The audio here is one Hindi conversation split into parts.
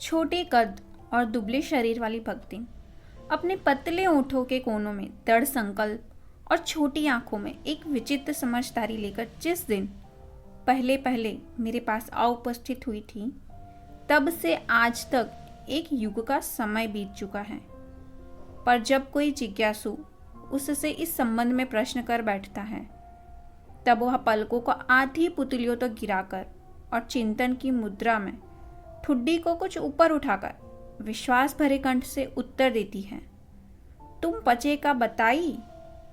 छोटे कद और दुबले शरीर वाली भक्तिन अपने पतले ओंठों के कोनों में दृढ़ संकल्प और छोटी आंखों में एक विचित्र समझदारी लेकर जिस दिन पहले पहले मेरे पास आ उपस्थित हुई थी, तब से आज तक एक युग का समय बीत चुका है। पर जब कोई जिज्ञासु उससे इस संबंध में प्रश्न कर बैठता है, तब वह पलकों को आधी पुतलियों तक गिराकर और चिंतन की मुद्रा में ठुड्डी को कुछ ऊपर उठाकर विश्वास भरे कंठ से उत्तर देती है, तुम पचे का बताई,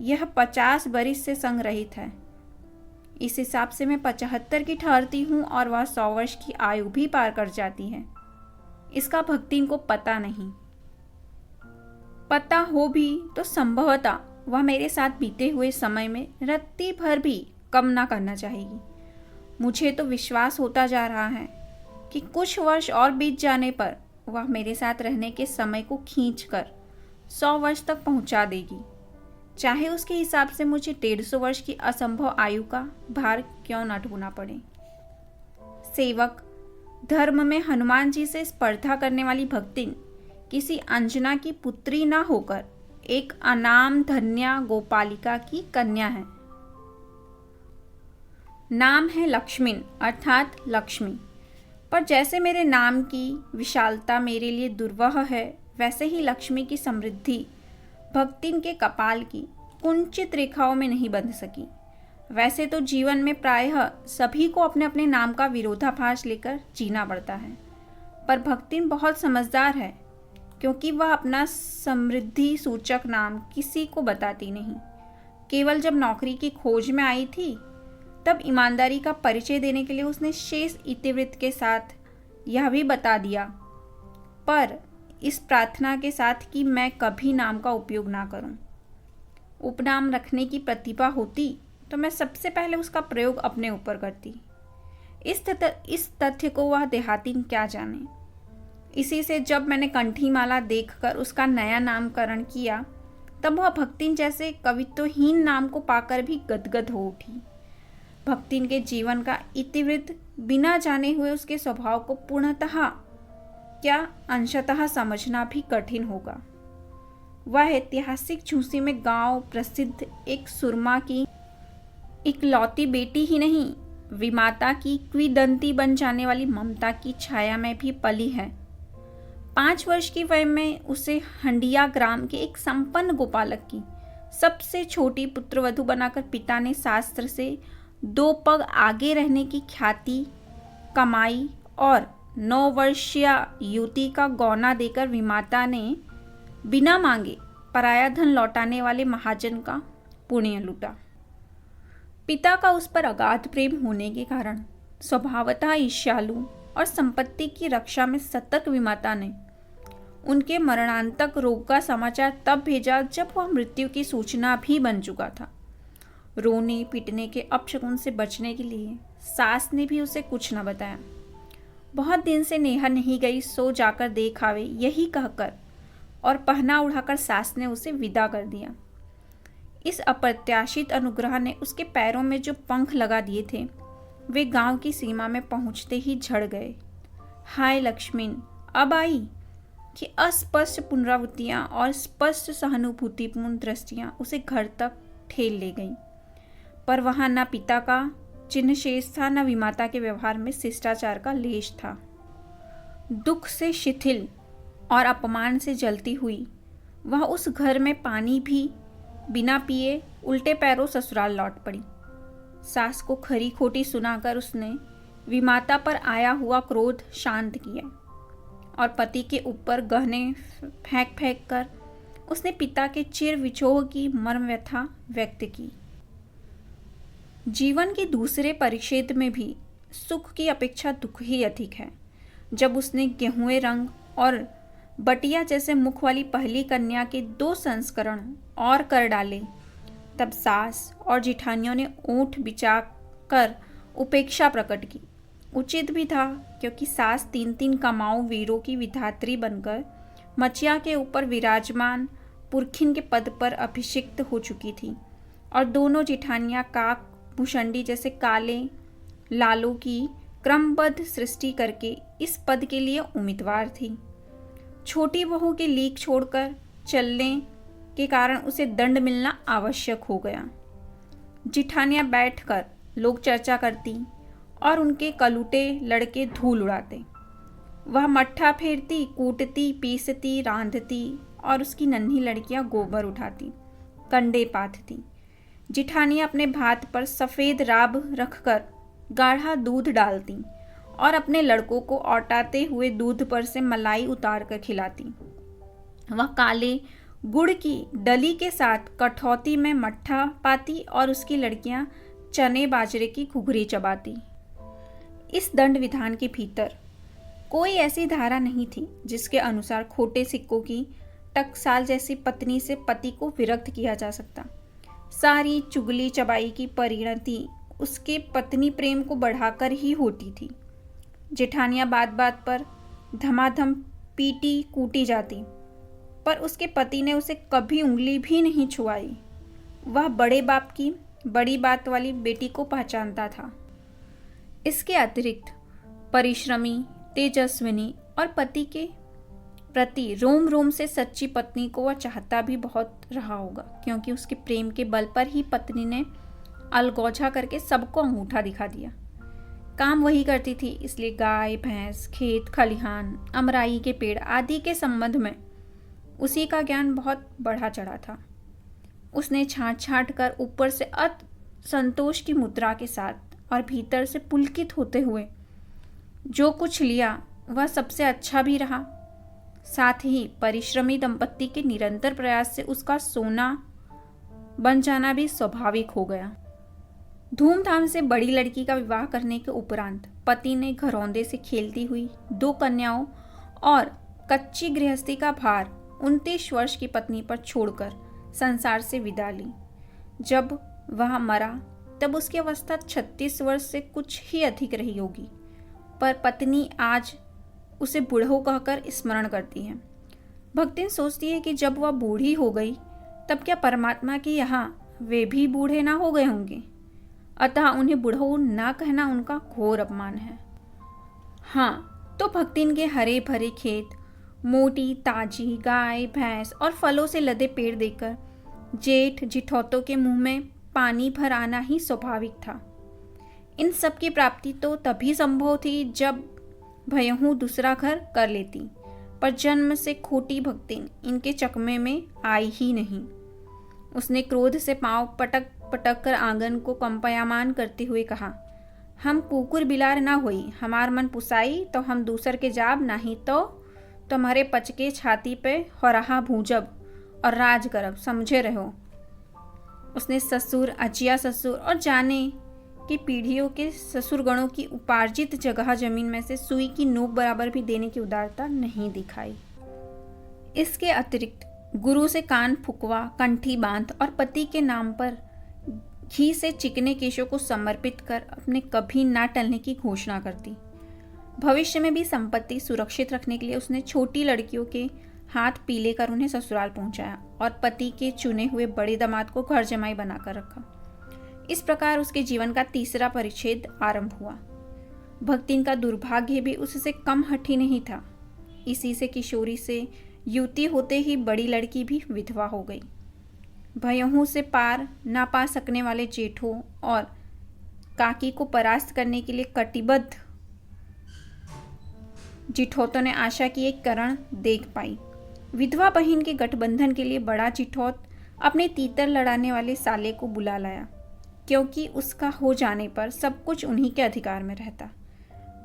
यह 50 बरिस से संग रहित है। इस हिसाब से मैं 75 की ठहरती हूँ और वह 100 वर्ष की आयु भी पार कर जाती है। इसका भक्तिन को पता नहीं। पता हो भी तो संभवतः वह मेरे साथ बीते हुए समय में रत्ती भर भी कम ना करना चाहेगी। मुझे तो विश्वास होता जा रहा है कि कुछ वर्ष और बीत जाने पर वह मेरे साथ रहने के समय को खींचकर 100 वर्ष तक पहुंचा देगी, चाहे उसके हिसाब से मुझे 150 वर्ष की असंभव आयु का भार क्यों न ढोना पड़े। सेवक धर्म में हनुमान जी से स्पर्धा करने वाली भक्तिन किसी अंजना की पुत्री ना होकर एक अनाम धन्या गोपालिका की कन्या है। नाम है लक्ष्मीन अर्थात लक्ष्मी, पर जैसे मेरे नाम की विशालता मेरे लिए दुर्वह है, वैसे ही लक्ष्मी की समृद्धि भक्तिन के कपाल की कुंचित रेखाओं में नहीं बंध सकी। वैसे तो जीवन में प्रायः सभी को अपने अपने नाम का विरोधाभास लेकर जीना पड़ता है, पर भक्तिन बहुत समझदार है, क्योंकि वह अपना समृद्धि सूचक नाम किसी को बताती नहीं। केवल जब नौकरी की खोज में आई थी, तब ईमानदारी का परिचय देने के लिए उसने शेष इतिवृत्त के साथ यह भी बता दिया, पर इस प्रार्थना के साथ कि मैं कभी नाम का उपयोग ना करूं। उपनाम रखने की प्रतिभा होती तो मैं सबसे पहले उसका प्रयोग अपने ऊपर करती। इस तथ्य को वह देहातीन क्या जाने। इसी से जब मैंने कंठीमाला देखकर उसका नया नामकरण किया, तब वह भक्तिन जैसे कवित्वहीन नाम को पाकर भी गदगद हो उठी। भक्तिन के जीवन का इतिवृत्त बिना जाने हुए उसके स्वभाव को पूर्णतः क्या अंशतः समझना भी कठिन होगा। वह ऐतिहासिक झूसी में गांव प्रसिद्ध एक सुरमा की इकलौती बेटी ही नहीं, विमाता की क्विदंती बन जाने वाली ममता की छाया में भी पली है। 5 वर्ष की वय में उसे हंडिया ग्राम के एक संपन्न गोपालक की सबसे छोटी पुत्रवधू बनाकर पिता ने शास्त्र से 2 पग आगे रहने की ख्याति कमाई और 9 वर्षीय युवती का गौना देकर विमाता ने बिना मांगे पराया धन लौटाने वाले महाजन का पुण्य लूटा। पिता का उस पर अगाध प्रेम होने के कारण स्वभावतः ईर्ष्यालु और संपत्ति की रक्षा में सतर्क विमाता ने उनके मरणांतक रोग का समाचार तब भेजा जब वह मृत्यु की सूचना भी बन चुका था। रोने पीटने के अपशकुन से बचने के लिए सास ने भी उसे कुछ न बताया। बहुत दिन से नेहा नहीं गई, सो जाकर देख आवे, यही कहकर और पहना उड़ाकर सास ने उसे विदा कर दिया। इस अप्रत्याशित अनुग्रह ने उसके पैरों में जो पंख लगा दिए थे, वे गांव की सीमा में पहुंचते ही झड़ गए। हाय लक्ष्मीन अब आई कि अस्पष्ट पुनरावृत्तियां और स्पष्ट सहानुभूतिपूर्ण दृष्टियां उसे घर तक ठेल ले गईं, पर वहां न पिता का चिन्ह शेष था, न विमाता के व्यवहार में शिष्टाचार का लेश था। दुख से शिथिल और अपमान से जलती हुई वह उस घर में पानी भी बिना पिए उल्टे पैरों ससुराल लौट पड़ी। सास को खरी खोटी सुनाकर उसने विमाता पर आया हुआ क्रोध शांत किया और पति के ऊपर गहने फेंक फेंक कर उसने पिता के चिर विछोह की मर्म व्यथा व्यक्त की। जीवन के दूसरे परिच्छेद में भी सुख की अपेक्षा दुख ही अधिक है। जब उसने गेहुए रंग और बटिया जैसे मुख वाली पहली कन्या के 2 संस्करण और कर डाले, तब सास और जिठानियों ने ओंठ बिचा कर उपेक्षा प्रकट की। उचित भी था, क्योंकि सास 3-3 कमाऊ वीरों की विधात्री बनकर मचिया के ऊपर विराजमान पुरखिन के पद पर अभिषिक्त हो चुकी थी और दोनों जिठानियां काक भूषंडी जैसे काले लालों की क्रमबद्ध सृष्टि करके इस पद के लिए उम्मीदवार थी। छोटी बहू के लीक छोड़कर चलने के कारण उसे दंड मिलना आवश्यक हो गया। जिठानियाँ बैठकर लोग चर्चा करती और उनके कलूटे लड़के धूल उड़ाते। वह मट्ठा फेरती, कूटती, पीसती, रांधती और उसकी नन्ही लड़कियां गोबर उठाती, कंडे पाथती। जिठानियाँ अपने भात पर सफ़ेद राब रखकर गाढ़ा दूध डालती और अपने लड़कों को औटाते हुए दूध पर से मलाई उतार कर खिलाती। वह काले गुड़ की डली के साथ कठौती में मट्ठा पाती और उसकी लड़कियां चने बाजरे की घुघरी चबाती। इस दंड विधान के भीतर कोई ऐसी धारा नहीं थी जिसके अनुसार खोटे सिक्कों की टकसाल जैसी पत्नी से पति को विरक्त किया जा सकता। सारी चुगली चबाई की परिणति उसके पत्नी प्रेम को बढ़ाकर ही होती थी। जेठानियाँ बात बात पर धमाधम पीटी कूटी जाती, पर उसके पति ने उसे कभी उंगली भी नहीं छुआई। वह बड़े बाप की बड़ी बात वाली बेटी को पहचानता था। इसके अतिरिक्त परिश्रमी, तेजस्विनी और पति के प्रति रोम रोम से सच्ची पत्नी को वह चाहता भी बहुत रहा होगा, क्योंकि उसके प्रेम के बल पर ही पत्नी ने अलगौझा करके सबको अंगूठा दिखा दिया। काम वही करती थी, इसलिए गाय भैंस, खेत खलिहान, अमराई के पेड़ आदि के संबंध में उसी का ज्ञान बहुत बढ़ा चढ़ा था। उसने छाँट छाँट कर ऊपर से संतोष की मुद्रा के साथ और भीतर से पुलकित होते हुए जो कुछ लिया वह सबसे अच्छा भी रहा। साथ ही परिश्रमी दंपत्ति के निरंतर प्रयास से उसका सोना बन जाना भी स्वाभाविक हो गया। धूमधाम से बड़ी लड़की का विवाह करने के उपरांत पति ने घरौंदे से खेलती हुई 2 कन्याओं और कच्ची गृहस्थी का भार 29 वर्ष की पत्नी पर छोड़कर संसार से विदा ली। जब वह मरा तब उसकी अवस्था 36 वर्ष से कुछ ही अधिक रही होगी, पर पत्नी आज उसे बूढ़ो कहकर स्मरण करती है। भक्तिन सोचती है कि जब वह बूढ़ी हो गई तब क्या परमात्मा के यहाँ वे भी बूढ़े ना हो गए होंगे, अतः उन्हें बूढ़ो ना कहना उनका घोर अपमान है। हाँ, तो भक्तिन के हरे भरे खेत, मोटी ताजी गाय भैंस और फलों से लदे पेड़ देखकर जेठ जिठौतों के मुंह में पानी भर आना ही स्वाभाविक था। इन सब की प्राप्ति तो तभी संभव थी जब भयहूँ दूसरा घर कर लेती, पर जन्म से खोटी भक्तिन इनके चकमे में आई ही नहीं। उसने क्रोध से पांव पटक पटक कर आंगन को कंपायमान करते हुए कहा, हम कुकुर बिलार ना होई, हमार मन पुसाई तो हम दूसर के जाब, नहीं तो तुम्हारे पचके छाती पे होरहा भूजब और राज करब, समझे रहो। उसने ससुर, अजिया ससुर और जाने की पीढ़ियों के ससुरगणों की उपार्जित जगह जमीन में से सुई की नोक बराबर भी देने की उदारता नहीं दिखाई। इसके अतिरिक्त गुरु से कान फुकवा, कंठी बांध और पति के नाम पर घी से चिकने केशों को समर्पित कर अपने कभी ना टलने की घोषणा करती। भविष्य में भी संपत्ति सुरक्षित रखने के लिए उसने छोटी लड़कियों के हाथ पीले कर उन्हें ससुराल पहुंचाया और पति के चुने हुए बड़े दामाद को घर जमाई बनाकर रखा। इस प्रकार उसके जीवन का तीसरा परिच्छेद आरंभ हुआ। भक्तिन का दुर्भाग्य भी उससे कम हठी नहीं था। इसी से किशोरी से युवती होते ही बड़ी लड़की भी विधवा हो गई। भयहूँ से पार ना पा सकने वाले जेठों और काकी को परास्त करने के लिए कटिबद्ध जिठौतों ने आशा की एक करण देख पाई। विधवा बहन के गठबंधन के लिए बड़ा जिठौत अपने तीतर लड़ाने वाले साले को बुला लाया, क्योंकि उसका हो जाने पर सब कुछ उन्हीं के अधिकार में रहता।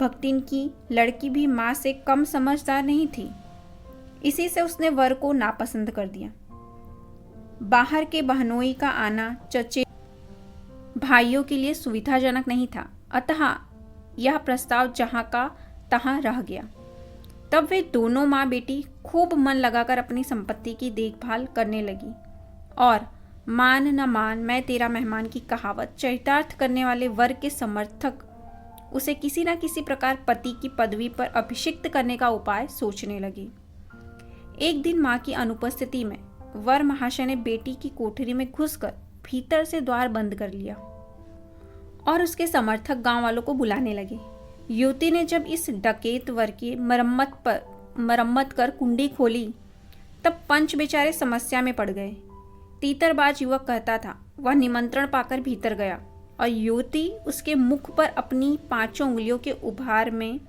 भक्तिन की लड़की भी माँ से कम समझदार नहीं थी, इसी से उसने वर को नापसंद कर दिया। बाहर के बहनोई का आना चचे भाइयों के लिए सुविधाजनक नहीं था, अतः यह प्रस्ताव जहाँ का तहाँ रह गया। तब वे दोनों माँ बेटी खूब मन लगाकर अपनी संपत्ति की देखभाल करने लगी और मान न मान मैं तेरा मेहमान की कहावत चरितार्थ करने वाले वर्ग के समर्थक उसे किसी न किसी प्रकार पति की पदवी पर अभिषिक्त करने का उपाय सोचने लगी। एक दिन माँ की अनुपस्थिति में वर महाशय ने बेटी की कोठरी में घुसकर भीतर से द्वार बंद कर लिया और उसके समर्थक गांव वालों को बुलाने लगे। युवती ने जब इस डकैत वर की मरम्मत कर कुंडी खोली तब पंच बेचारे समस्या में पड़ गए। तीतरबाज युवक कहता था। वह निमंत्रण पाकर भीतर गया और युवती उसके मुख पर अपनी 5 उंगलियों के उभार में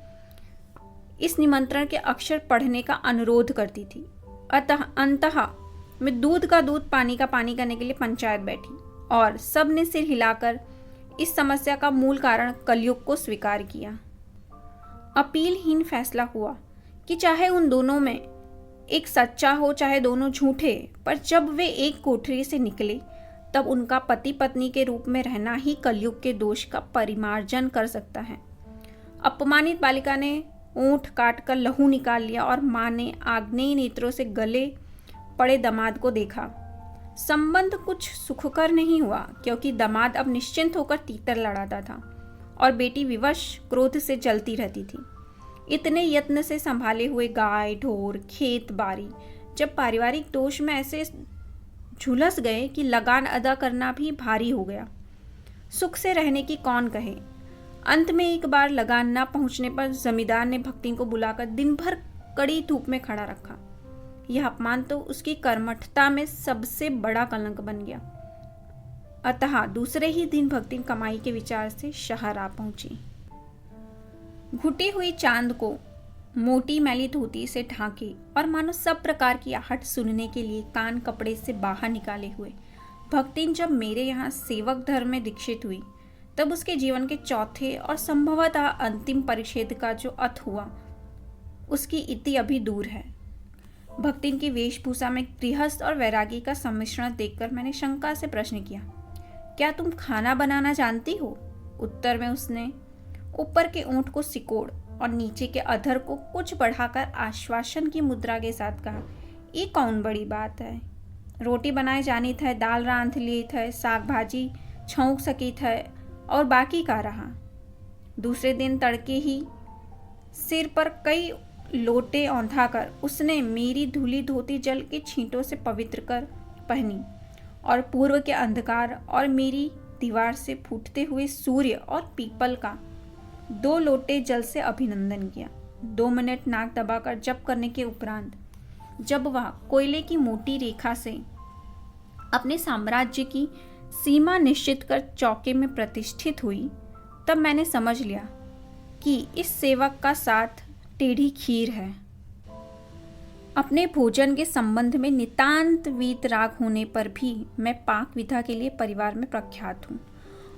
इस निमंत्रण के अक्षर पढ़ने का अनुरोध करती थी। अंततः मैं दूध का दूध पानी का पानी करने के लिए पंचायत बैठी और सब ने सिर हिलाकर इस समस्या का मूल कारण कलयुग को स्वीकार किया। अपीलहीन फैसला हुआ कि चाहे उन दोनों में एक सच्चा हो चाहे दोनों झूठे, पर जब वे एक कोठरी से निकले तब उनका पति पत्नी के रूप में रहना ही कलयुग के दोष का परिमार्जन कर सकता है। अपमानित बालिका ने ओंठ काट कर लहू निकाल लिया और माँ ने आग्नेय नेत्रों से गले पड़े दामाद को देखा। संबंध कुछ सुखकर नहीं हुआ क्योंकि दामाद अब निश्चिंत होकर तीतर लड़ाता था और बेटी विवश क्रोध से जलती रहती थी। इतने यत्न से संभाले हुए गाय ढोर खेत बाड़ी जब पारिवारिक दोष में ऐसे झुलस गए कि लगान अदा करना भी भारी हो गया। सुख से रहने की कौन कहे। अंत में एक बार लगान न पहुंचने पर जमींदार ने भक्तिन को बुलाकर दिन भर कड़ी धूप में खड़ा रखा। यह अपमान तो उसकी कर्मठता में सबसे बड़ा कलंक बन गया। अतः दूसरे ही दिन भक्तिन कमाई के विचार से शहर आ पहुंची। घुटी हुई चांद को मोटी मैली धोती से ढांके और मानो सब प्रकार की आहट सुनने के लिए कान कपड़े से बाहर निकाले हुए भक्तिन जब मेरे यहाँ सेवक धर्म में दीक्षित हुई तब उसके जीवन के चौथे और संभवतः अंतिम परिच्छेद का जो अंत हुआ उसकी इति अभी दूर है। भक्तिन की वेशभूषा में गृहस्थ और वैरागी का सम्मिश्रण देखकर मैंने शंका से प्रश्न किया, क्या तुम खाना बनाना जानती हो? उत्तर में उसने ऊपर के ओंठ को सिकोड़ और नीचे के अधर को कुछ बढ़ाकर आश्वासन की मुद्रा के साथ कहा, ये कौन बड़ी बात है। रोटी बनाए जानी था, दाल रांध ली था, साग भाजी छौंक सकी था और बाकी का रहा। दूसरे दिन तड़के ही सिर पर कई लोटे औंधा कर उसने मेरी धुली धोती जल के छींटों से पवित्र कर पहनी और पूर्व के अंधकार और मेरी दीवार से फूटते हुए सूर्य और पीपल का 2 लोटे जल से अभिनंदन किया। 2 मिनट नाक दबाकर जप करने के उपरांत जब वह कोयले की मोटी रेखा से अपने साम्राज्य की सीमा निश्चित कर चौके में प्रतिष्ठित हुई तब मैंने समझ लिया कि इस सेवक का साथ टेढ़ी खीर है। अपने भोजन के संबंध में नितांत वीतराग होने पर भी मैं पाक विधा के लिए परिवार में प्रख्यात हूँ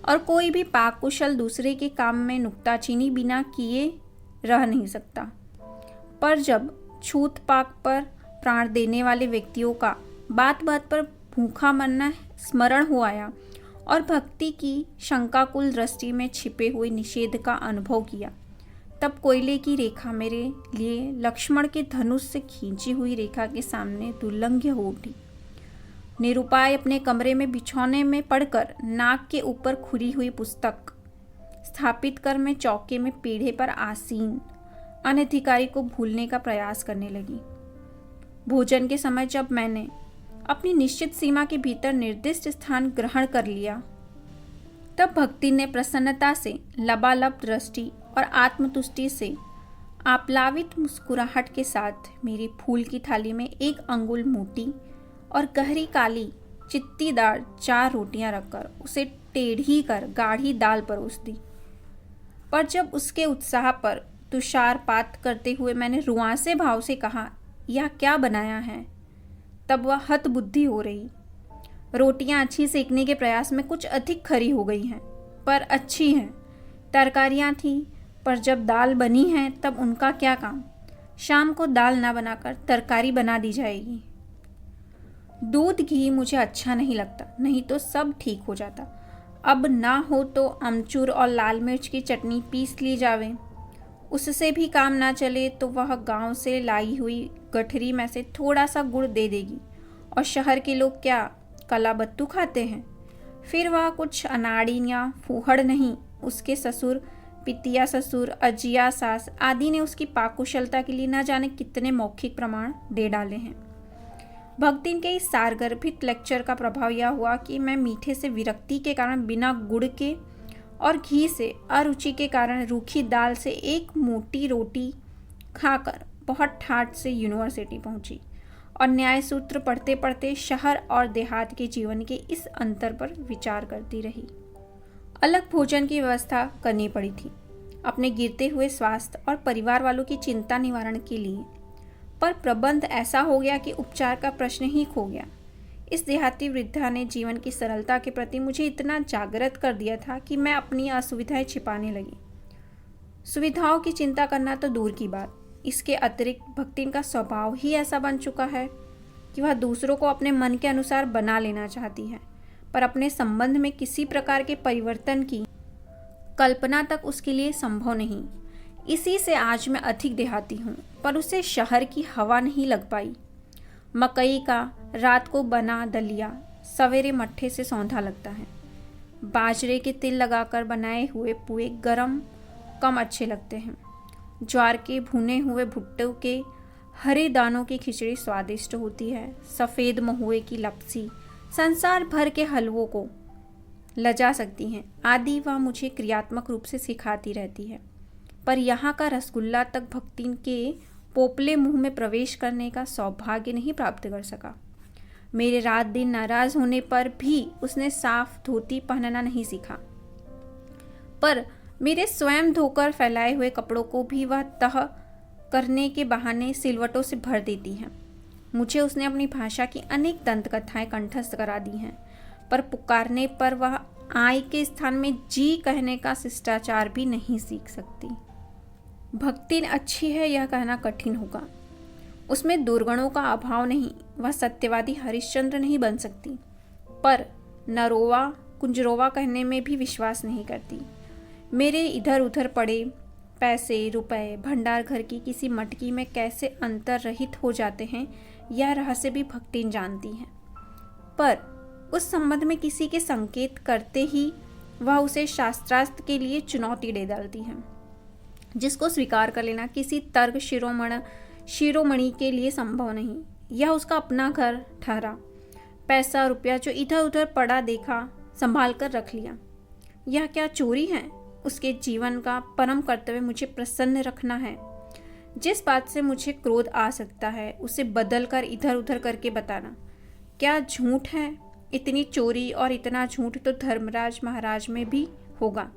और कोई भी पाक कुशल दूसरे के काम में नुक्ताचीनी बिना किए रह नहीं सकता। पर जब छूत पाक पर प्राण देने वाले व्यक्तियों का बात बात पर भूखा मरना स्मरण हो आया और भक्ति की शंकाकुल दृष्टि में छिपे हुए निषेध का अनुभव किया, तब कोयले की रेखा मेरे लिए लक्ष्मण के धनुष से खींची हुई रेखा के सामने दुर्लंघ्य हो उठी। निरुपाय अपने कमरे में बिछौने में पड़कर नाक के ऊपर खुरी हुई पुस्तक स्थापित कर मैं चौके में पीढ़े पर आसीन अनधिकारी को भूलने का प्रयास करने लगी। भोजन के समय जब मैंने अपनी निश्चित सीमा के भीतर निर्दिष्ट स्थान ग्रहण कर लिया तब भक्ति ने प्रसन्नता से लबालब दृष्टि और आत्मतुष्टि से आप्लावित मुस्कुराहट के साथ मेरी फूल की थाली में 1 अंगुल मोटी और गहरी काली चित्तीदार 4 रोटियां रखकर उसे टेढ़ी कर गाढ़ी दाल परोस दी। पर जब उसके उत्साह पर तुषारपात करते हुए मैंने रुआंसे भाव से कहा, यह क्या बनाया है, तब वह हतबुद्धि हो रही। रोटियां अच्छी सेकने के प्रयास में कुछ अधिक खरी हो गई हैं, पर अच्छी हैं। तरकारियां थीं, पर जब दाल बनी है तब उनका क्या काम। शाम को दाल ना बनाकर तरकारी बना दी जाएगी। दूध घी मुझे अच्छा नहीं लगता, नहीं तो सब ठीक हो जाता। अब ना हो तो अमचूर और लाल मिर्च की चटनी पीस ली जावे। उससे भी काम ना चले तो वह गांव से लाई हुई गठरी में से थोड़ा सा गुड़ दे देगी। और शहर के लोग क्या कलाबत्तू खाते हैं। फिर वह कुछ अनाड़ी या फूहड़ नहीं, उसके ससुर, पितिया ससुर, अजिया सास आदि ने उसकी पाककुशलता के लिए न जाने कितने मौखिक प्रमाण दे डाले हैं। भक्तिन के इस सारगर्भित लेक्चर का प्रभाव यह हुआ कि मैं मीठे से विरक्ति के कारण बिना गुड़ के और घी से अरुचि के कारण रूखी दाल से एक मोटी रोटी खाकर बहुत ठाठ से यूनिवर्सिटी पहुंची और न्याय सूत्र पढ़ते पढ़ते शहर और देहात के जीवन के इस अंतर पर विचार करती रही। अलग भोजन की व्यवस्था करनी पड़ी थी अपने गिरते हुए स्वास्थ्य और परिवार वालों की चिंता निवारण के लिए, पर प्रबंध ऐसा हो गया कि उपचार का प्रश्न ही खो गया। इस देहाती वृद्धा ने जीवन की सरलता के प्रति मुझे इतना जागृत कर दिया था कि मैं अपनी असुविधाएं छिपाने लगी। सुविधाओं की चिंता करना तो दूर की बात, इसके अतिरिक्त भक्तिन का स्वभाव ही ऐसा बन चुका है कि वह दूसरों को अपने मन के अनुसार बना लेना चाहती है, पर अपने संबंध में किसी प्रकार के परिवर्तन की कल्पना तक उसके लिए संभव नहीं। इसी से आज मैं अधिक देहाती हूँ, पर उसे शहर की हवा नहीं लग पाई। मकई का रात को बना दलिया सवेरे मट्ठे से सौंधा लगता है। बाजरे के तिल लगाकर बनाए हुए पुए गरम कम अच्छे लगते हैं। ज्वार के भुने हुए भुट्टो के हरे दानों की खिचड़ी स्वादिष्ट होती है। सफ़ेद महुए की लपसी संसार भर के हलवों को लजा सकती हैं आदि वह मुझे क्रियात्मक रूप से सिखाती रहती है, पर यहाँ का रसगुल्ला तक भक्तिन के पोपले मुंह में प्रवेश करने का सौभाग्य नहीं प्राप्त कर सका। मेरे रात दिन नाराज होने पर भी उसने साफ धोती पहनना नहीं सीखा, पर मेरे स्वयं धोकर फैलाए हुए कपड़ों को भी वह तह करने के बहाने सिलवटों से भर देती है। मुझे उसने अपनी भाषा की अनेक दंत कथाएं कंठस्थ करा दी हैं, पर पुकारने पर वह आई के स्थान में जी कहने का शिष्टाचार भी नहीं सीख सकती। भक्तिन अच्छी है यह कहना कठिन होगा। उसमें दुर्गुणों का अभाव नहीं, वह सत्यवादी हरिश्चंद्र नहीं बन सकती, पर नरोवा कुंजरोवा कहने में भी विश्वास नहीं करती। मेरे इधर उधर पड़े पैसे रुपए भंडार घर की किसी मटकी में कैसे अंतर रहित हो जाते हैं, यह रहस्य भी भक्तिन जानती है, पर उस संबंध में किसी के संकेत करते ही वह उसे शास्त्रार्थ के लिए चुनौती दे डालती है, जिसको स्वीकार कर लेना किसी तर्क शिरोमणि के लिए संभव नहीं। यह उसका अपना घर ठहरा। पैसा रुपया जो इधर उधर पड़ा देखा संभाल कर रख लिया। यह क्या चोरी है? उसके जीवन का परम कर्तव्य मुझे प्रसन्न रखना है। जिस बात से मुझे क्रोध आ सकता है उसे बदल कर इधर उधर करके बताना। क्या झूठ है? इतनी चोरी और इतना झूठ तो धर्मराज महाराज में भी होगा,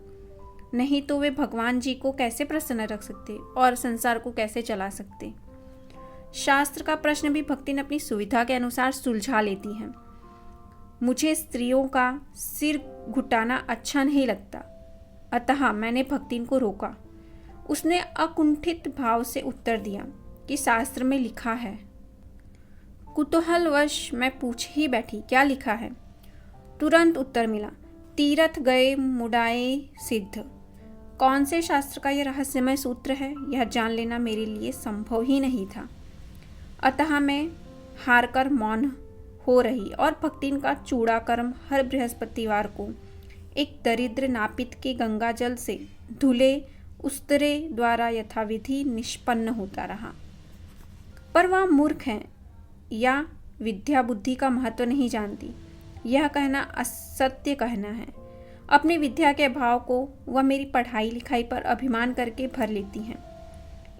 नहीं तो वे भगवान जी को कैसे प्रसन्न रख सकते और संसार को कैसे चला सकते। शास्त्र का प्रश्न भी भक्तिन अपनी सुविधा के अनुसार सुलझा लेती है। मुझे स्त्रियों का सिर घुटाना अच्छा नहीं लगता, अतः मैंने भक्तिन को रोका। उसने अकुंठित भाव से उत्तर दिया कि शास्त्र में लिखा है। कुतूहलवश मैं पूछ ही बैठी, क्या लिखा है? तुरंत उत्तर मिला, तीरथ गए मुडाए सिद्ध। कौन से शास्त्र का यह रहस्यमय सूत्र है, यह जान लेना मेरे लिए संभव ही नहीं था। अतः मैं हारकर मौन हो रही और भक्तिन का चूड़ा कर्म हर बृहस्पतिवार को एक दरिद्र नापित के गंगा जल से धुले उस्तरे द्वारा यथाविधि निष्पन्न होता रहा। पर वह मूर्ख है या विद्या बुद्धि का महत्व नहीं जानती, यह कहना असत्य कहना है। अपनी विद्या के अभाव को वह मेरी पढ़ाई लिखाई पर अभिमान करके भर लेती हैं।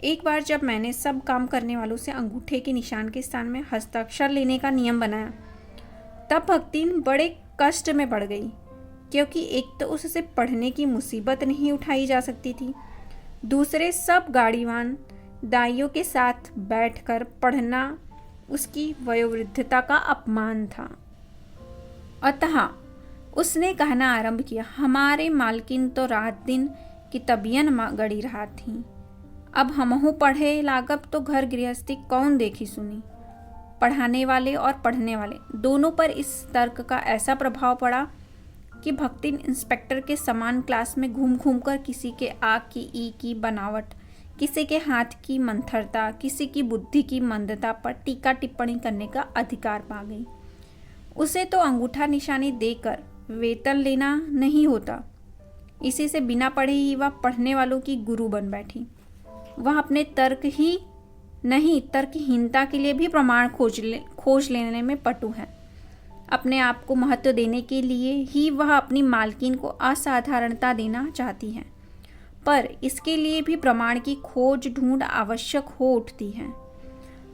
एक बार जब मैंने सब काम करने वालों से अंगूठे के निशान के स्थान में हस्ताक्षर लेने का नियम बनाया, तब भक्तिन बड़े कष्ट में पड़ गई, क्योंकि एक तो उससे पढ़ने की मुसीबत नहीं उठाई जा सकती थी, दूसरे सब गाड़ीवान दाइयों के साथ बैठकर पढ़ना उसकी वयोवृद्धता का अपमान था। अतः उसने कहना आरंभ किया, हमारे मालकिन तो रात दिन की तबियन गड़ी रहा थी, अब हमहु पढ़े लागब तो घर गृहस्थी कौन देखी सुनी। पढ़ाने वाले और पढ़ने वाले दोनों पर इस तर्क का ऐसा प्रभाव पड़ा कि भक्तिन इंस्पेक्टर के समान क्लास में घूम घूम कर किसी के आ की ई की बनावट, किसी के हाथ की मंथरता, किसी की बुद्धि की मंदता पर टीका टिप्पणी करने का अधिकार पा गई। उसे तो अंगूठा निशानी देकर वेतन लेना नहीं होता, इसी से बिना पढ़े ही वह पढ़ने वालों की गुरु बन बैठी। वह अपने तर्क ही नहीं तर्कहीनता के लिए भी प्रमाण खोज लेने में पटु है। अपने आप को महत्व देने के लिए ही वह अपनी मालकिन को असाधारणता देना चाहती है, पर इसके लिए भी प्रमाण की खोज ढूंढ आवश्यक हो उठती है।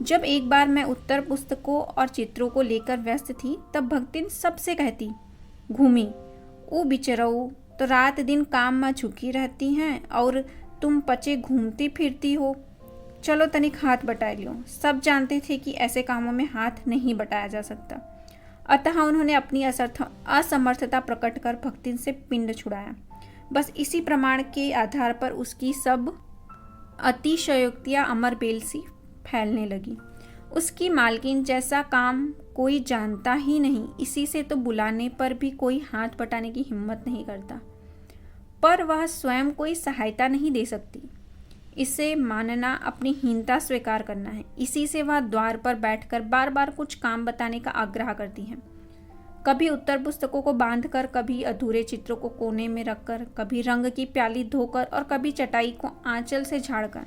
जब एक बार मैं उत्तर पुस्तकों और चित्रों को लेकर व्यस्त थी, तब भक्तिन सबसे कहती, घूमी ऊ बिचरऊ तो रात दिन काम में झुकी रहती हैं और तुम पचे घूमती फिरती हो, चलो तनिक हाथ बटा लियो। सब जानते थे कि ऐसे कामों में हाथ नहीं बटाया जा सकता, अतः उन्होंने अपनी असमर्थता प्रकट कर भक्तिन से पिंड छुड़ाया। बस इसी प्रमाण के आधार पर उसकी सब अतिशयोक्तियाँ अमर बेल सी फैलने लगी। उसकी मालकिन जैसा काम कोई जानता ही नहीं, इसी से तो बुलाने पर भी कोई हाथ बटाने की हिम्मत नहीं करता, पर वह स्वयं कोई सहायता नहीं दे सकती। इसे मानना अपनी हीनता स्वीकार करना है। इसी से वह द्वार पर बैठकर बार बार कुछ काम बताने का आग्रह करती हैं। कभी उत्तर पुस्तकों को बांधकर, कभी अधूरे चित्रों को कोने में रखकर, कभी रंग की प्याली धोकर और कभी चटाई को आंचल से झाड़कर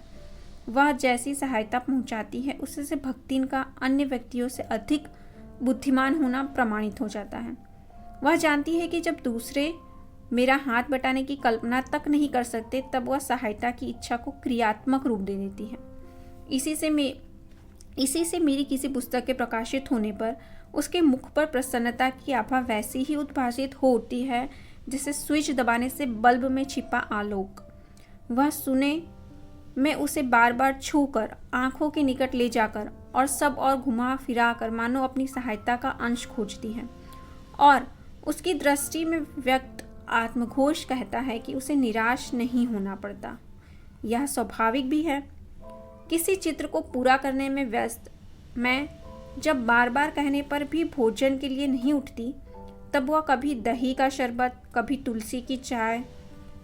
वह जैसी सहायता पहुंचाती है, उससे भक्तिन का अन्य व्यक्तियों से अधिक बुद्धिमान होना प्रमाणित हो जाता है। वह जानती है कि जब दूसरे मेरा हाथ बटाने की कल्पना तक नहीं कर सकते, तब वह सहायता की इच्छा को क्रियात्मक रूप दे देती है। इसी से मेरी किसी पुस्तक के प्रकाशित होने पर उसके मुख पर प्रसन्नता की आभा वैसी ही उद्भासित हो उठती है जैसे स्विच दबाने से बल्ब में छिपा आलोक। वह सुने मैं उसे बार बार छूकर, आंखों के निकट ले जाकर और सब और घुमा फिरा कर मानो अपनी सहायता का अंश खोजती है, और उसकी दृष्टि में व्यक्त आत्मघोष कहता है कि उसे निराश नहीं होना पड़ता। यह स्वाभाविक भी है। किसी चित्र को पूरा करने में व्यस्त मैं जब बार बार कहने पर भी भोजन के लिए नहीं उठती, तब वह कभी दही का शरबत, कभी तुलसी की चाय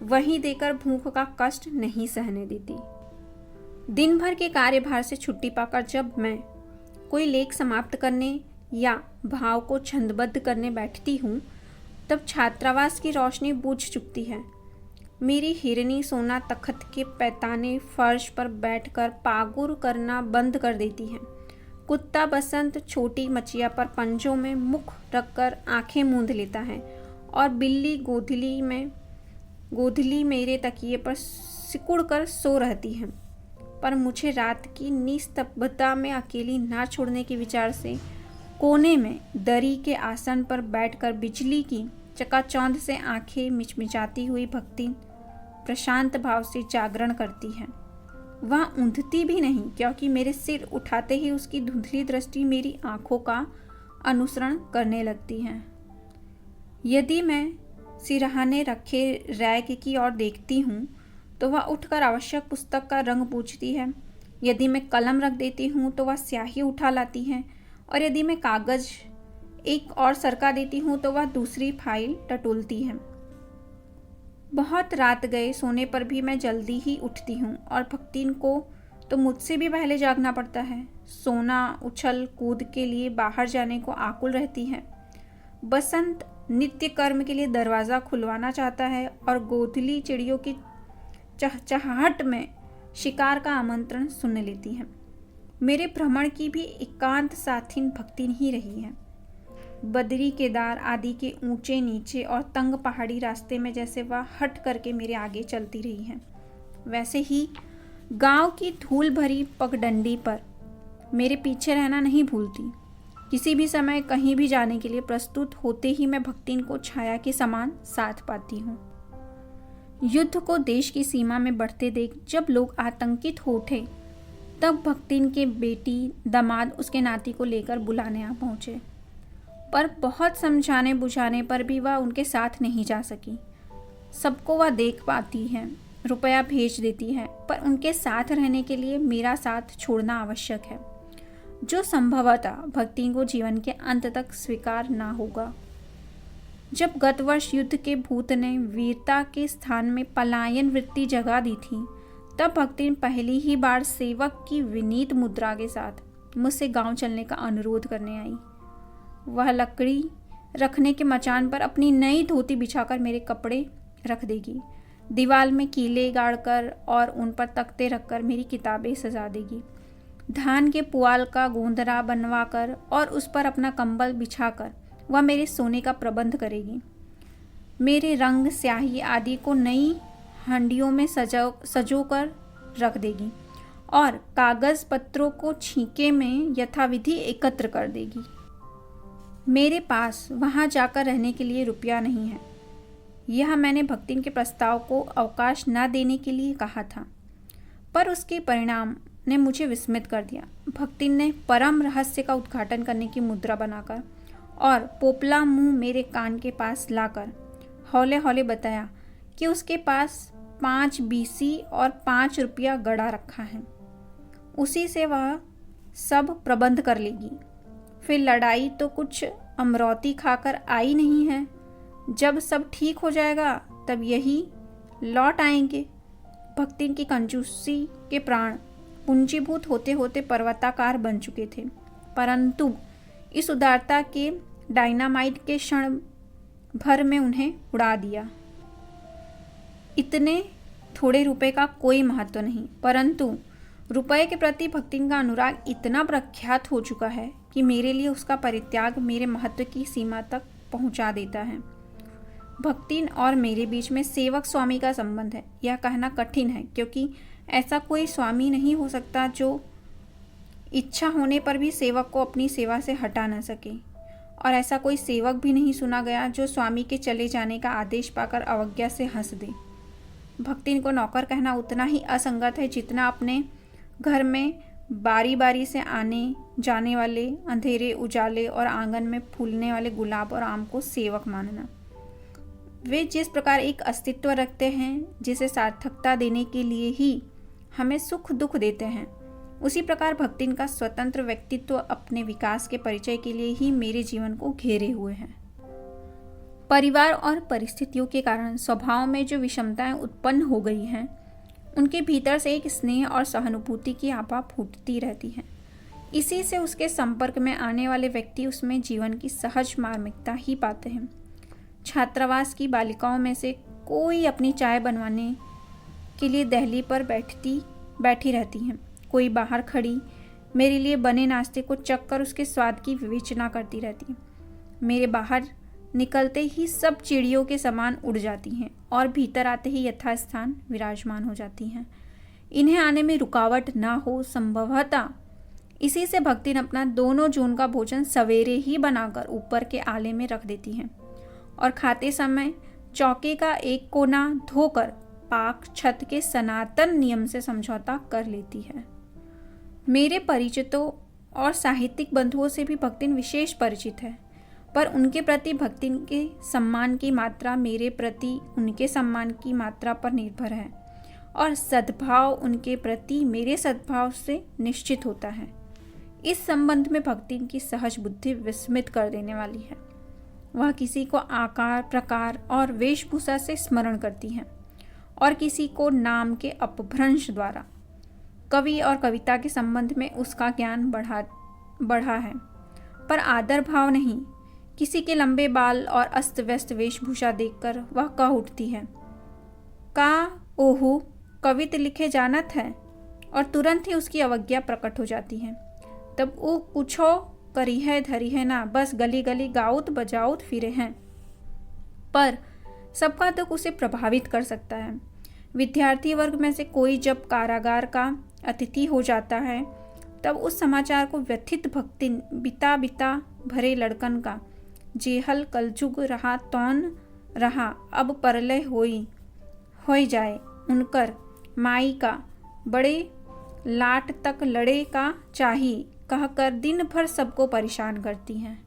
वहीं देकर भूख का कष्ट नहीं सहने देती। दिन भर के कार्यभार से छुट्टी पाकर जब मैं कोई लेख समाप्त करने या भाव को छंदबद्ध करने बैठती हूँ, तब छात्रावास की रोशनी बुझ चुकती है। मेरी हिरनी सोना तख्त के पैताने फर्श पर बैठकर पागुर करना बंद कर देती है। कुत्ता बसंत छोटी मचिया पर पंजों में मुख रखकर आंखें मूंद लेता है, और बिल्ली गोधली मेरे तकिए पर सिकुड़ कर सो रहती है। पर मुझे रात की निस्तब्धता में अकेली ना छोड़ने के विचार से कोने में दरी के आसन पर बैठकर बिजली की चकाचौंध से आंखें मिचमिचाती हुई भक्ति प्रशांत भाव से जागरण करती है। वह ऊँधती भी नहीं, क्योंकि मेरे सिर उठाते ही उसकी धुंधली दृष्टि मेरी आंखों का अनुसरण करने लगती है। यदि मैं सिरहाने रखे रैक की ओर देखती हूँ, तो वह उठकर आवश्यक पुस्तक का रंग पूछती है। यदि मैं कलम रख देती हूँ, तो वह स्याही उठा लाती है, और यदि मैं कागज एक और सरका देती हूँ, तो वह दूसरी फाइल टटोलती है। बहुत रात गए सोने पर भी मैं जल्दी ही उठती हूँ, और भक्तिन को तो मुझसे भी पहले जागना पड़ता है। सोना उछल कूद के लिए बाहर जाने को आकुल रहती है। बसंत नित्य कर्म के लिए दरवाज़ा खुलवाना चाहता है, और गोधली चिड़ियों की चहचहाहट में शिकार का आमंत्रण सुन लेती है। मेरे भ्रमण की भी एकांत साथिन भक्तिन ही रही है। बद्री केदार आदि के ऊंचे नीचे और तंग पहाड़ी रास्ते में जैसे वह हट करके मेरे आगे चलती रही है, वैसे ही गांव की धूल भरी पगडंडी पर मेरे पीछे रहना नहीं भूलती। किसी भी समय कहीं भी जाने के लिए प्रस्तुत होते ही मैं भक्तिन को छाया के समान साथ पाती हूँ। युद्ध को देश की सीमा में बढ़ते देख जब लोग आतंकित हो उठे, तब भक्तिन के बेटी दामाद उसके नाती को लेकर बुलाने आ पहुँचे, पर बहुत समझाने बुझाने पर भी वह उनके साथ नहीं जा सकी। सबको वह देख पाती है, रुपया भेज देती है, पर उनके साथ रहने के लिए मेरा साथ छोड़ना आवश्यक है, जो संभवतः भक्तिन को जीवन के अंत तक स्वीकार ना होगा। जब गत वर्ष युद्ध के भूत ने वीरता के स्थान में पलायन वृत्ति जगा दी थी, तब भक्तिन पहली ही बार सेवक की विनीत मुद्रा के साथ मुझसे गांव चलने का अनुरोध करने आई। वह लकड़ी रखने के मचान पर अपनी नई धोती बिछाकर मेरे कपड़े रख देगी, दीवार में कीले गाड़कर और उन पर तख्ते रखकर मेरी किताबें सजा देगी, धान के पुआल का गोंदरा बनवाकर और उस पर अपना कंबल बिछाकर वह मेरे सोने का प्रबंध करेगी। मेरे रंग स्याही आदि को नई हंडियों में सजो कर रख देगी और कागज पत्रों को छींके में यथाविधि एकत्र कर देगी। मेरे पास वहां जाकर रहने के लिए रुपया नहीं है। यह मैंने भक्तिन के प्रस्ताव को अवकाश न देने के लिए कहा था, पर उसके परिणाम ने मुझे विस्मित कर दिया। भक्तिन ने परम रहस्य का उद्घाटन करने की मुद्रा बनाकर और पोपला मुंह मेरे कान के पास लाकर हौले हौले बताया कि उसके पास 5 बीसी और 5 रुपया गड़ा रखा है, उसी से वह सब प्रबंध कर लेगी। फिर लड़ाई तो कुछ अमरौती खाकर आई नहीं है। जब सब ठीक हो जाएगा तब यही लौट आएंगे। भक्तिन की कंजूसी के प्राण पूंजीभूत होते होते पर्वताकार बन चुके थे, परंतु इस उदारता के डायनामाइट के क्षण भर में उन्हें उड़ा दिया। इतने थोड़े रुपए का कोई महत्व नहीं, परंतु रुपए के प्रति भक्तिन का अनुराग इतना प्रख्यात हो चुका है कि मेरे लिए उसका परित्याग मेरे महत्व की सीमा तक पहुंचा देता है। भक्तिन और मेरे बीच में सेवक स्वामी का संबंध है, यह कहना कठिन है, क्योंकि ऐसा कोई स्वामी नहीं हो सकता जो इच्छा होने पर भी सेवक को अपनी सेवा से हटा न सके, और ऐसा कोई सेवक भी नहीं सुना गया जो स्वामी के चले जाने का आदेश पाकर अवज्ञा से हंस दे। भक्तिन को नौकर कहना उतना ही असंगत है जितना अपने घर में बारी बारी से आने जाने वाले अंधेरे उजाले और आंगन में फूलने वाले गुलाब और आम को सेवक मानना। वे जिस प्रकार एक अस्तित्व रखते हैं जिसे सार्थकता देने के लिए ही हमें सुख दुख देते हैं, उसी प्रकार भक्तिन का स्वतंत्र व्यक्तित्व अपने विकास के परिचय के लिए ही मेरे जीवन को घेरे हुए है। परिवार और परिस्थितियों के कारण स्वभाव में जो विषमताएं उत्पन्न हो गई हैं, उनके भीतर से एक स्नेह और सहानुभूति की आभा फूटती रहती है। इसी से उसके संपर्क में आने वाले व्यक्ति उसमें जीवन की सहज मार्मिकता ही पाते हैं। छात्रावास की बालिकाओं में से कोई अपनी चाय बनवाने के लिए दहली पर बैठी रहती हैं, कोई बाहर खड़ी मेरे लिए बने नाश्ते को चख कर उसके स्वाद की विवेचना करती रहती है। मेरे बाहर निकलते ही सब चिड़ियों के समान उड़ जाती हैं और भीतर आते ही यथास्थान विराजमान हो जाती हैं। इन्हें आने में रुकावट ना हो संभवतः इसी से भक्तिन अपना 2 जून का भोजन सवेरे ही बनाकर ऊपर के आले में रख देती हैं और खाते समय चौके का एक कोना धोकर पाक छत के सनातन नियम से समझौता कर लेती है। मेरे परिचितों और साहित्यिक बंधुओं से भी भक्तिन विशेष परिचित है, पर उनके प्रति भक्तिन के सम्मान की मात्रा मेरे प्रति उनके सम्मान की मात्रा पर निर्भर है और सद्भाव उनके प्रति मेरे सद्भाव से निश्चित होता है। इस संबंध में भक्तिन की सहज बुद्धि विस्मित कर देने वाली है। वह किसी को आकार प्रकार और वेशभूषा से स्मरण करती है और किसी को नाम के अपभ्रंश द्वारा। कवि और कविता के संबंध में उसका ज्ञान बढ़ा है, पर आदर भाव नहीं। किसी के लंबे बाल और अस्त व्यस्त वेशभूषा देखकर वह कह उठती है, का ओहू कवित लिखे जानत है, और तुरंत ही उसकी अवज्ञा प्रकट हो जाती है। तब वो कुछो करी है धरी है ना, बस गली गली गाउत बजाउत फिरे हैं। पर सबका दुख उसे प्रभावित कर सकता है। विद्यार्थी वर्ग में से कोई जब कारागार का अतिथि हो जाता है, तब उस समाचार को व्यथित भक्तिन बिता बिता भरे लड़कन का जेहल कलजुग रहा तौन रहा अब परलय होई जाए उनकर माई का बड़े लाट तक लड़े का चाही कहकर दिन भर सबको परेशान करती हैं।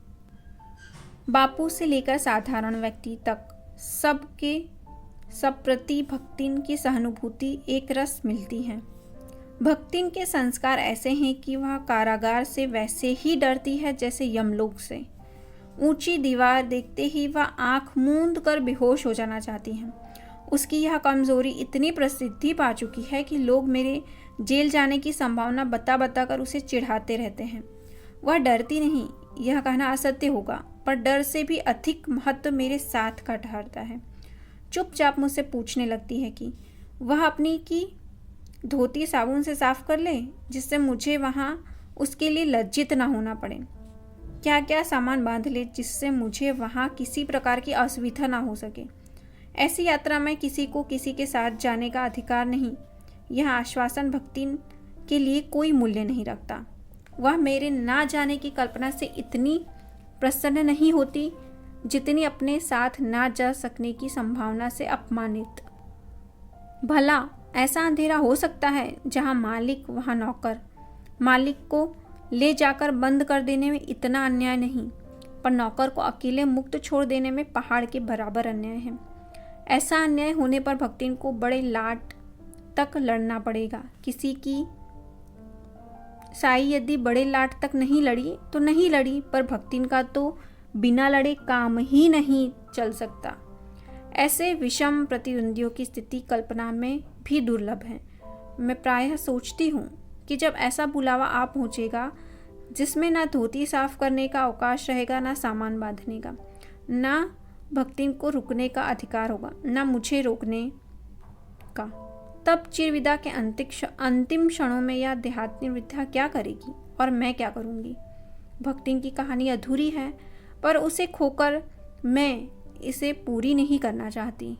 बापू से लेकर साधारण व्यक्ति तक सब प्रति भक्तिन की सहानुभूति एक रस मिलती है। भक्तिन के संस्कार ऐसे हैं कि वह कारागार से वैसे ही डरती है जैसे यमलोक से। ऊंची दीवार देखते ही वह आंख मूंद कर बेहोश हो जाना चाहती है। उसकी यह कमजोरी इतनी प्रसिद्धि पा चुकी है कि लोग मेरे जेल जाने की संभावना बता कर उसे चिढ़ाते रहते हैं। वह डरती नहीं, यह कहना असत्य होगा, पर डर से भी अधिक महत्व मेरे साथ का ठहरता है। चुपचाप मुझसे पूछने लगती है कि वह अपनी की धोती साबुन से साफ कर ले, जिससे मुझे वहाँ उसके लिए लज्जित ना होना पड़े। क्या क्या सामान बांध ले जिससे मुझे वहाँ किसी प्रकार की असुविधा ना हो सके। ऐसी यात्रा में किसी को किसी के साथ जाने का अधिकार नहीं। यह आश्वासन भक्तिन के लिए कोई मूल्य नहीं रखता। वह मेरे ना जाने की कल्पना से इतनी प्रसन्न नहीं होती जितनी अपने साथ ना जा सकने की संभावना से अपमानित। भला ऐसा अंधेरा हो सकता है जहाँ मालिक वहाँ नौकर। मालिक को ले जाकर बंद कर देने में इतना अन्याय नहीं, पर नौकर को अकेले मुक्त छोड़ देने में पहाड़ के बराबर अन्याय है। ऐसा अन्याय होने पर भक्तिन को बड़े लाट तक लड़ना पड़ेगा। किसी की साई यदि बड़े लाट तक नहीं लड़ी तो नहीं लड़ी, पर भक्तिन का तो बिना लड़े काम ही नहीं चल सकता। ऐसे विषम प्रतिद्वंदियों की स्थिति कल्पना में भी दुर्लभ है। मैं प्रायः सोचती हूँ कि जब ऐसा बुलावा आ पहुँचेगा जिसमें ना धोती साफ करने का अवकाश रहेगा, ना सामान बांधने का, ना भक्तिन को रुकने का अधिकार होगा, ना मुझे रोकने का, तब चिरविदा के अंतिम क्षणों में यह देहात्म विद्या क्या करेगी और मैं क्या करूँगी। भक्तिन की कहानी अधूरी है, पर उसे खोकर मैं इसे पूरी नहीं करना चाहती।